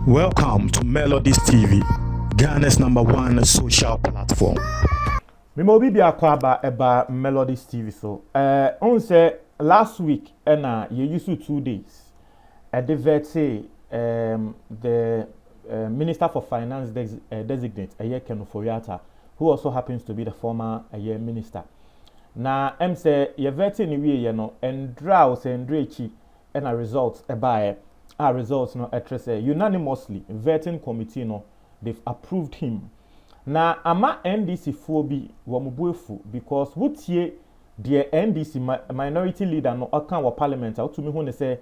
Welcome to Melodies TV, Ghana's #1 social platform. Mimobi bi akwaba eba Melodies TV so. On say last week you used to 2 days. The Minister for Finance designate Ken Ofori-Atta, who also happens to be the former minister. Na say ye vete ni wie ye no endra o se ndrechi na results eba results no etrese unanimously vetting committee no they've approved him. Na ama NDC fobi wamubuefu because wutie the NDC minority leader no okan wa parliament out to me who say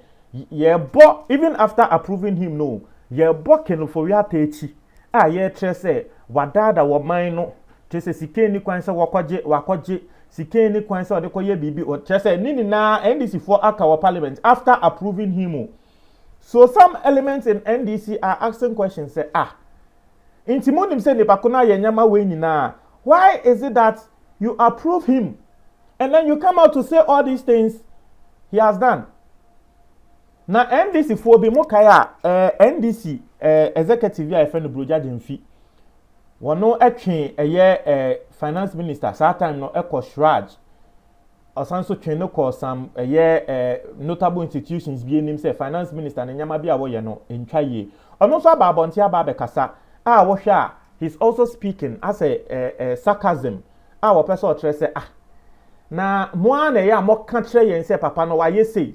ye bo even after approving him no ye bo Ken Ofori-Atta echi ye trese wadada wa man no trese sikeni kwan se wakwaje sikeni kwan se odekoye bibi o trese nini na NDC for aka wa parliament after approving him. So some elements in NDC are asking questions say Intimonim say Nipakuna Yenyama Wenina. Why is it that you approve him and then you come out to say all these things he has done? Now NDC for Bimokaya NDC executive ya friend Broja Jemfi. Wano etchen finance minister that time no eko Shraj. Also train no some notable institutions be name say finance minister na nyama bi a wo ye no entwaye. Ono so ababonti aba kasa. He's also speaking as a sarcasm. Our person or say na mo na ya mo ka kire yen say papa no waye say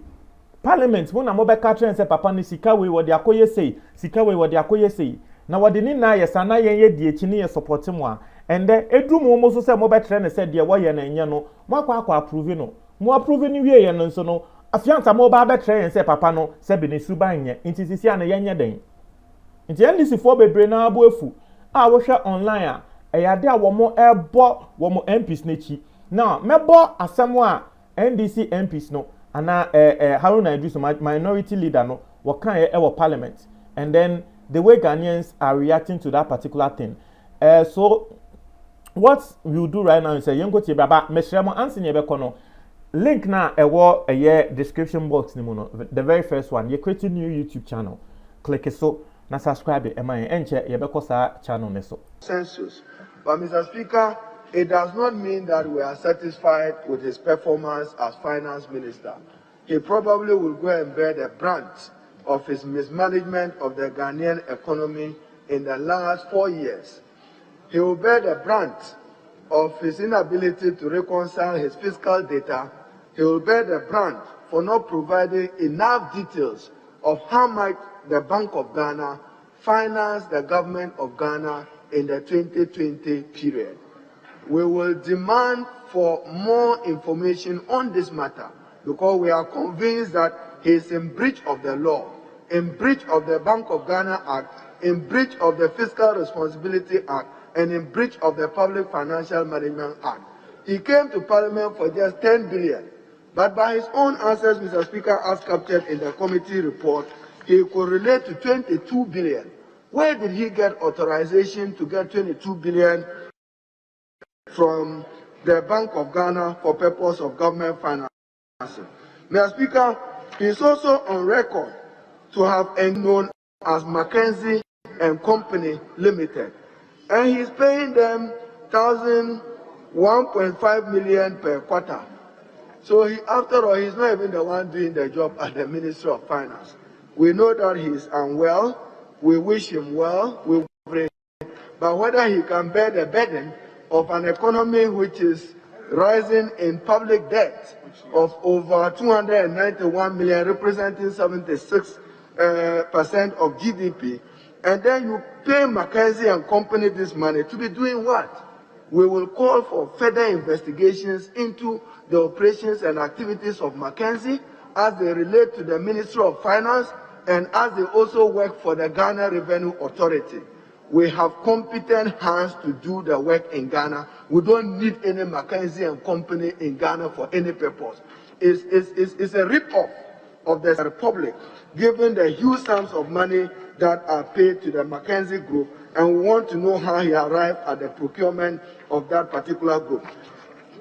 parliament mo na mo be ka kire say papa no sika we wo de akoye say sika we wo de akoye say na wo de ni na yes na yen ye die chi ni ye support mo a and edu mo so say mo be kire ne say de wo ye na enye no mo akwa approve no mo approve ni wie ye no so no afianta mo ba be kire yen say papa no say be ne suban nye intisisi na yen nye den. Nti NDC for bebre na abuefu wo hwe online eyade a wo mo wo mo MPs nechi now mebo asem a NDC MPs no ana Haruna Idris minority leader no wo kan wo parliament and then the way Ghanaians are reacting to that particular thing. So what we will do right now is say yengo tie baba mesremo anse ne be kono link na ewo description box ni mo no the very first one you create a new YouTube channel click it so na subscribe enche yebeko sa channel neso census. But Mr. Speaker, it does not mean that we are satisfied with his performance as finance minister. He probably will go and bear the brunt of his mismanagement of the Ghanaian economy in the last 4 years. He will bear the brunt of his inability to reconcile his fiscal data. He will bear the brunt for not providing enough details of how much the Bank of Ghana financed the government of Ghana in the 2020 period. We will demand for more information on this matter because we are convinced that he is in breach of the law, in breach of the Bank of Ghana Act, in breach of the Fiscal Responsibility Act, and in breach of the Public Financial Management Act. He came to Parliament for just 10 billion, but by his own answers, Mr. Speaker, as captured in the committee report, he could relate to 22 billion. Where did he get authorization to get 22 billion from the Bank of Ghana for purpose of government financing? Mr. Speaker, he is also on record to have been known as Mackenzie and Company Limited, and he is paying them 1.5 million per quarter. So after all, he's not even the one doing the job at the Ministry of Finance. We know that he is unwell. We wish him well. We pray. But whether he can bear the burden of an economy which is rising in public debt of over 291 million, representing 76% of GDP, and then you pay Mackenzie and Company this money to be doing what? We will call for further investigations into the operations and activities of Mackenzie as they relate to the Ministry of Finance and as they also work for the Ghana Revenue Authority. We have competent hands to do the work in Ghana. We don't need any Mackenzie and Company in Ghana for any purpose. It's a rip-off of the Republic, given the huge sums of money that are paid to the Mackenzie Group, and we want to know how he arrived at the procurement of that particular group.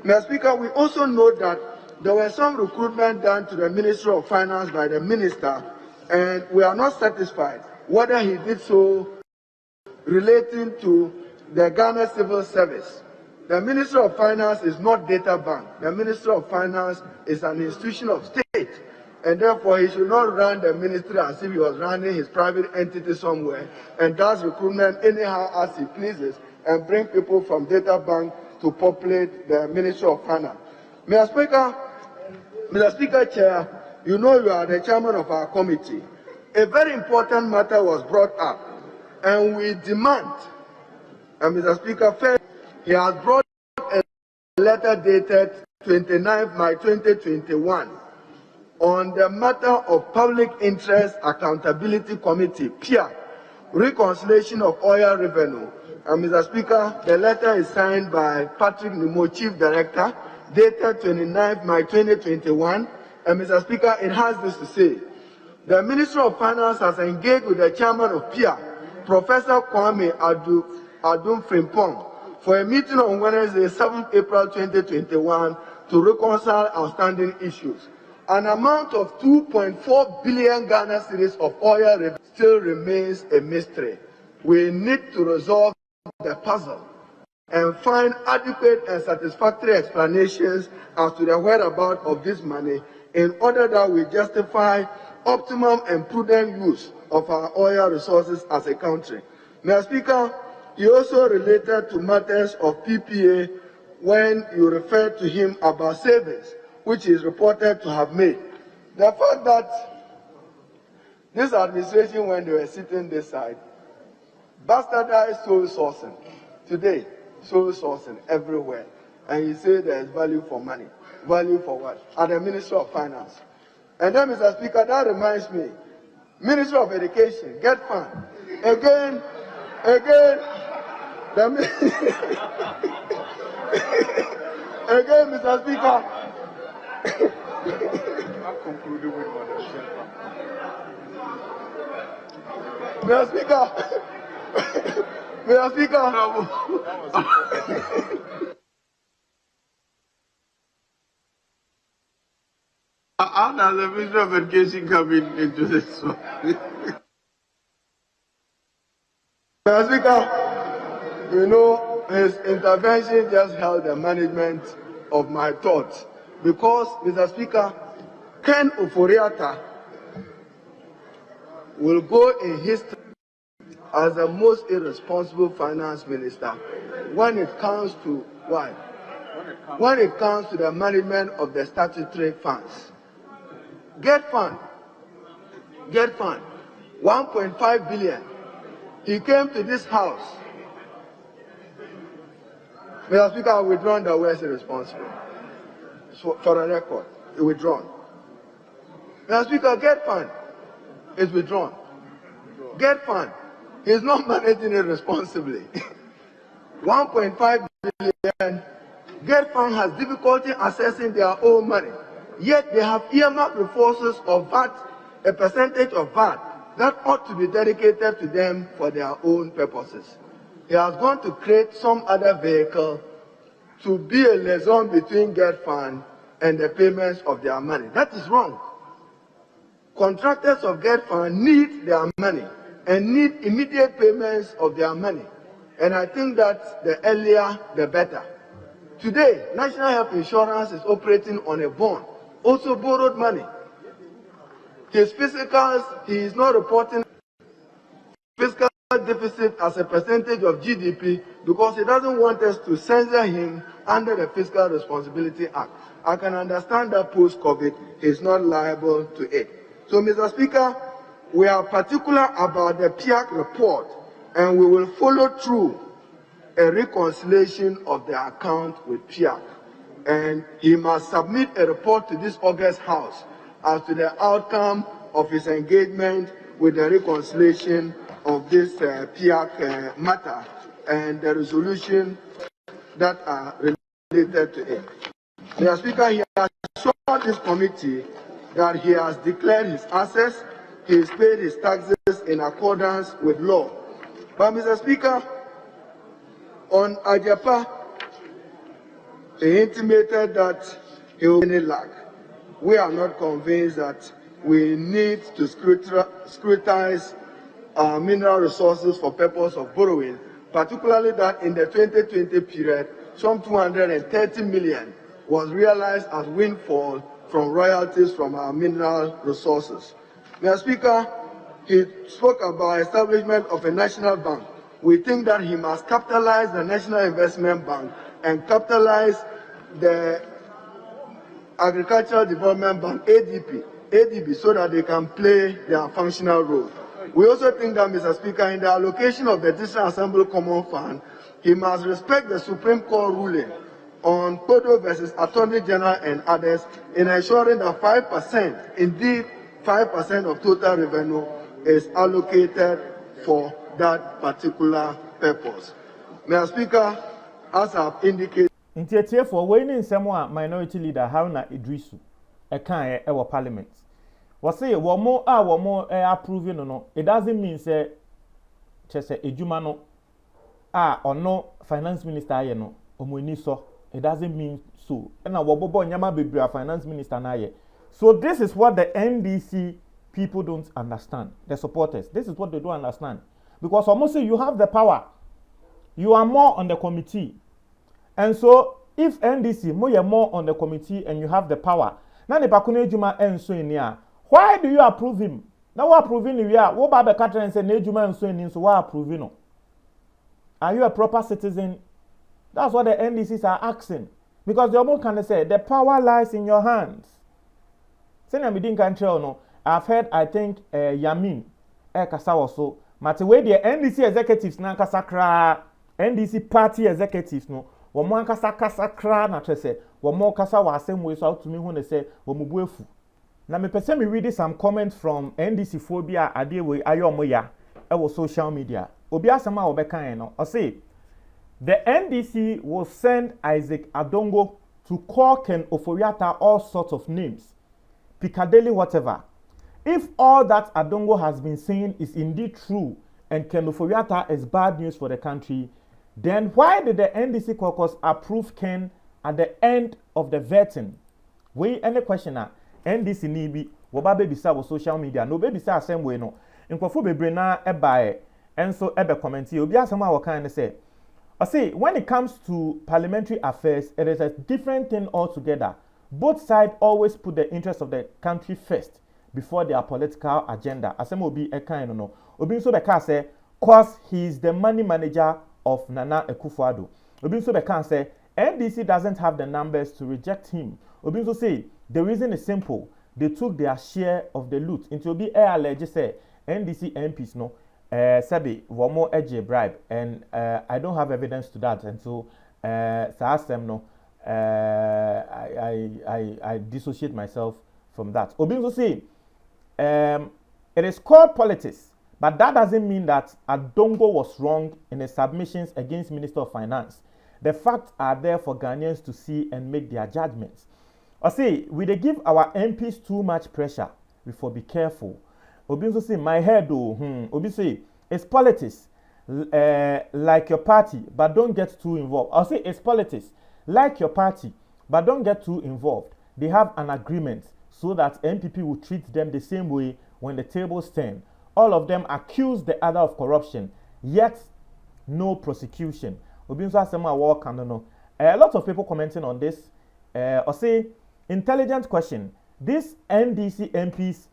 Mr. Speaker, we also know that there were some recruitment done to the Ministry of Finance by the minister, and we are not satisfied whether he did so relating to the Ghana Civil Service. The Ministry of Finance is not data bank. The Ministry of Finance is an institution of state, and therefore he should not run the ministry as if he was running his private entity somewhere and does recruitment anyhow as he pleases and bring people from data bank to populate the Ministry of Finance. Mr. Speaker, Chair, you know you are the chairman of our committee. A very important matter was brought up, and we demand, and Mr. Speaker, first, he has brought a letter dated 29 March 2021 on the matter of Public Interest Accountability Committee, PIA, reconciliation of oil revenue. And Mr. Speaker, the letter is signed by Patrick Nimo, Chief Director, dated 29 March 2021. And Mr. Speaker, it has this to say. The Ministry of Finance has engaged with the chairman of PIA, Professor Kwame Adum Frimpong, for a meeting on Wednesday, 7 April 2021 to reconcile outstanding issues. An amount of 2.4 billion Ghana cedis of oil revenue still remains a mystery. We need to resolve the puzzle and find adequate and satisfactory explanations as to the whereabouts of this money in order that we justify optimum and prudent use of our oil resources as a country. Mr. Speaker, he also related to matters of PPA when you referred to him about savings, which he is reported to have made. The fact that this administration, when they were sitting this side, bastardized soul sourcing. Today, soul sourcing everywhere. And you say there is value for money. Value for what? At the Ministry of Finance. And then, Mr. Speaker, that reminds me, Ministry of Education, get fund. Again, again, Mr. Speaker. Mr. Speaker. Mr. Speaker. How does the Ministry of Education come into this one? Mr. Speaker, you know, his intervention just held the management of my thoughts. Because, Mr. Speaker, Ken Ofori-Atta will go in history as the most irresponsible finance minister when it comes to why? When it comes to the management of the statutory funds. Get fund, 1.5 billion. He came to this house. Mr. Speaker, I withdrawn the word irresponsible. So, for the record, it withdrawn. Mr. Speaker, Get fund is withdrawn. Get fund. He is not managing it responsibly. 1.5 billion. Get fund has difficulty accessing their own money. Yet they have earmarked resources of VAT, a percentage of VAT, that ought to be dedicated to them for their own purposes. He has gone to create some other vehicle to be a liaison between Get Fund and the payments of their money. That is wrong. Contractors of Get Fund need their money and need immediate payments of their money. And I think that the earlier, the better. Today, National Health Insurance is operating on a bond, also borrowed money. His physicals, he is not reporting fiscal deficit as a percentage of GDP because he doesn't want us to censor him under the Fiscal Responsibility Act. I can understand that post-COVID, he's not liable to it. So, Mr. Speaker, we are particular about the PIAC report, and we will follow through a reconciliation of the account with PIAC. And he must submit a report to this August House as to the outcome of his engagement with the reconciliation of this PIAC matter and the resolution that are related to it. Mr. Speaker, he has assured this committee that he has declared his assets, he has paid his taxes in accordance with law. But, Mr. Speaker, on Agyapa, he intimated that he will any lack. We are not convinced that we need to scrutinize our mineral resources for purpose of borrowing, particularly that in the 2020 period, some 230 million was realized as windfall from royalties from our mineral resources. Mr. Speaker, he spoke about establishment of a national bank. We think that he must capitalize the National Investment Bank and capitalize the Agricultural Development Bank, ADB, so that they can play their functional role. We also think that, Mr. Speaker, in the allocation of the District Assembly Common Fund, he must respect the Supreme Court ruling on Kodo versus Attorney General and others in ensuring that 5%, indeed 5% of total revenue is allocated for that particular purpose. Mr. Speaker, as I've indicated, Intiatie for winning someone minority leader Haruna Idrisu ekan e parliament. Was say one more approving no. It doesn't mean say chese ejuma no or no finance minister ye no omoni so. It doesn't mean so. Na wobobo nyama bebre finance minister na ye. So this is what the NDC people don't understand. The supporters. This is what they don't understand. Because almost say you have the power. You are more on the committee. And so, if NDC more on the committee and you have the power, now the Pakune Juma and so in here, why do you approve him? Now we're approving you. What about the country and say Nejuma and so in so why approving no? Are you a proper citizen? That's what the NDCs are asking. Because the Omo can say the power lies in your hands. Say na midin country no. I've heard I think Yamin Kasa also. Mate the NDC executives na kasakra NDC party executives no. Womo kasa kra na twese womo kasa wa asem we so to me hu ne say womo buefu na me pese me read some comments from NDC phobia ade we ayomo ya e wo social media obi asem a obekan no o say the NDC will send Isaac Adongo to call Ken Ofori-Atta all sorts of names, Piccadilly whatever. If all that Adongo has been saying is indeed true and Ken Ofori-Atta is bad news for the country, then why did the NDC caucus approve Ken at the end of the vetting? We any questioner NDC nibi woba bisa wo social media no be bisa asem we no nkofo bebre na ebae enso ebe comment obi asem a wokan ne say I say when it comes to parliamentary affairs it is a different thing altogether. Both sides always put the interest of the country first before their political agenda. Asem obi ekan no obi so be ka say cause he is the money manager of Nana Akufo-Addo. Obinso Bekan say NDC doesn't have the numbers to reject him. Obinso say the reason is simple. They took their share of the loot. Into Obi allege say NDC MPs no sabi womo eje bribe and I don't have evidence to that and so Saasem no I dissociate myself from that. Obinso say it is called politics. But that doesn't mean that Adongo was wrong in his submissions against Minister of Finance. The facts are there for Ghanaians to see and make their judgments. I say, we they give our MPs too much pressure. We for be careful. Obi also say, my head though, Obi say, it's politics, like your party, but don't get too involved. I'll say it's politics, like your party, but don't get too involved. They have an agreement so that MPP will treat them the same way when the tables turn. All of them accuse the other of corruption, yet no prosecution. A lot of people commenting on this. Or say, intelligent question. These NDC MPs,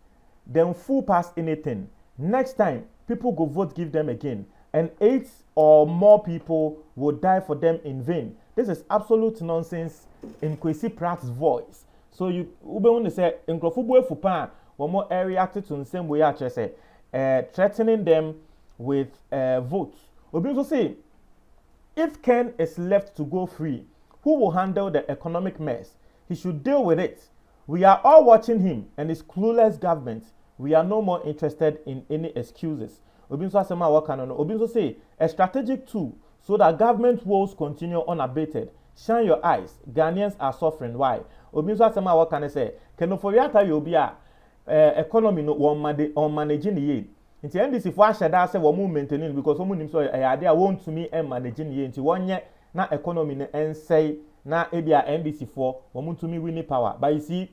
them fool past anything. Next time, people go vote, give them again. And 8 or more people will die for them in vain. This is absolute nonsense in Kwesi Pratt's voice. So you want to say, in Krofubu Fupan, one more reacted to the same way I say. Threatening them with votes. Obi also say, if Ken is left to go free, who will handle the economic mess? He should deal with it. We are all watching him and his clueless government. We are no more interested in any excuses. Obi also say, a strategic tool so that government woes continue unabated. Shine your eyes. Ghanaians are suffering. Why? Obi also say, Ken Ofori-Atta Yobia. Economy no on managing the nti NDC for ashada say wo mu maintaining because wo mu nim so idea want to me managing the nti wonye na economy no ensay na ebia NDC for wɔn ntumi win power. But you see,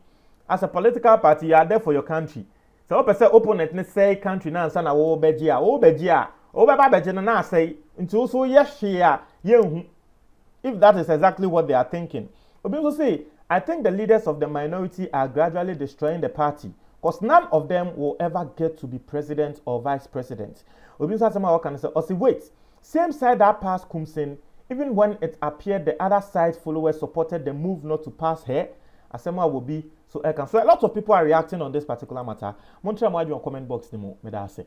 as a political party, you are there for your country. So what percent opponent ne say country na ansa na wo beji a wo beba beji na say nti wo so ye hwe a ye if that is exactly what they are thinking. Obi also say, I think the leaders of the minority are gradually destroying the party because none of them will ever get to be president or vice president. Obi also say, what can I say? Or say, wait, same side that passed Kumsin, even when it appeared the other side followers supported the move not to pass her, Asema will be so. So a lot of people are reacting on this particular matter. Montreal, comment box, me da say.